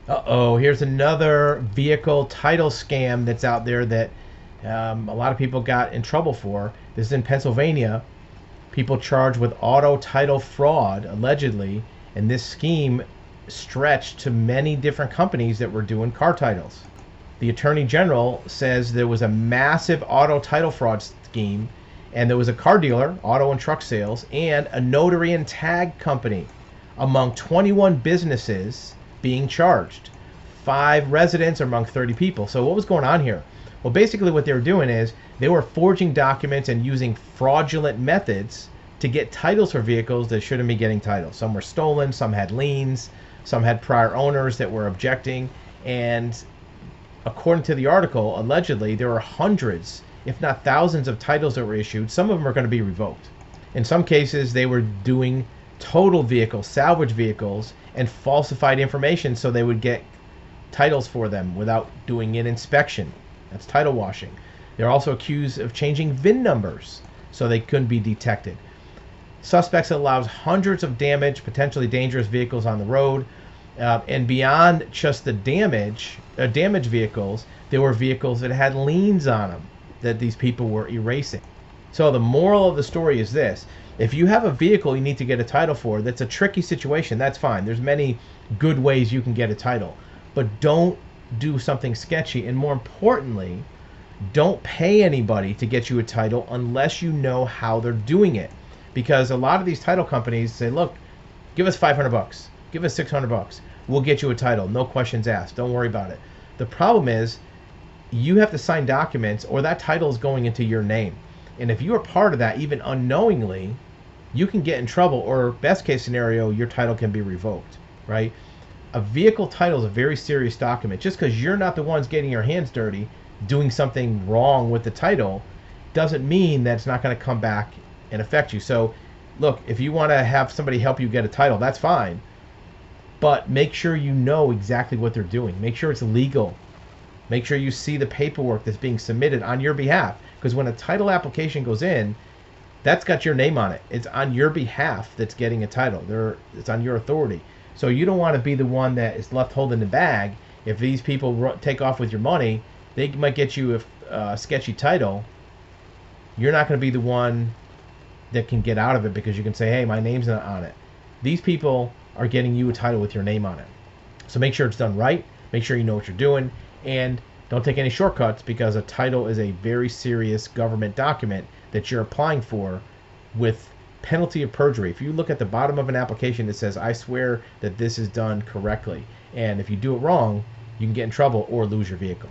Uh-oh, here's another vehicle title scam that's out there that a lot of people got in trouble for. This is in Pennsylvania. People charged with auto title fraud, allegedly, and this scheme stretched to many different companies that were doing car titles. The Attorney General says there was a massive auto title fraud scheme, and there was a car dealer, auto and truck sales, and a notary and tag company among 21 businesses being charged. 5 residents among 30 people. So what was going on here? Well, basically what they were doing is they were forging documents and using fraudulent methods to get titles for vehicles that shouldn't be getting titles. Some were stolen, some had liens, some had prior owners that were objecting, and according to the article, allegedly there were hundreds, if not thousands, of titles that were issued. Some of them are going to be revoked. In some cases, they were doing total vehicles, salvage vehicles, and falsified information so they would get titles for them without doing an inspection. That's title washing. They're also accused of changing VIN numbers so they couldn't be detected. Suspects allows hundreds of damaged, potentially dangerous vehicles on the road. And beyond just the damaged vehicles, there were vehicles that had liens on them that these people were erasing. So the moral of the story is this: if you have a vehicle you need to get a title for, that's a tricky situation. That's fine. There's many good ways you can get a title, but don't do something sketchy. And more importantly, don't pay anybody to get you a title unless you know how they're doing it. Because a lot of these title companies say, look, give us 500 bucks, give us 600 bucks. We'll get you a title. No questions asked. Don't worry about it. The problem is you have to sign documents or that title is going into your name. And if you are part of that, even unknowingly, you can get in trouble, or best case scenario, your title can be revoked, right? A vehicle title is a very serious document. Just because you're not the ones getting your hands dirty, doing something wrong with the title, doesn't mean that it's not going to come back and affect you. So, look, if you want to have somebody help you get a title, that's fine. But make sure you know exactly what they're doing. Make sure it's legal. Make sure you see the paperwork that's being submitted on your behalf. Because when a title application goes in, that's got your name on it. It's on your behalf that's getting a title. It's on your authority. So you don't want to be the one that is left holding the bag. If these people take off with your money, they might get you a sketchy title. You're not going to be the one that can get out of it because you can say, hey, my name's not on it. These people are getting you a title with your name on it. So make sure it's done right. Make sure you know what you're doing. And don't take any shortcuts, because a title is a very serious government document that you're applying for with penalty of perjury. If you look at the bottom of an application, it says, I swear that this is done correctly. And if you do it wrong, you can get in trouble or lose your vehicle.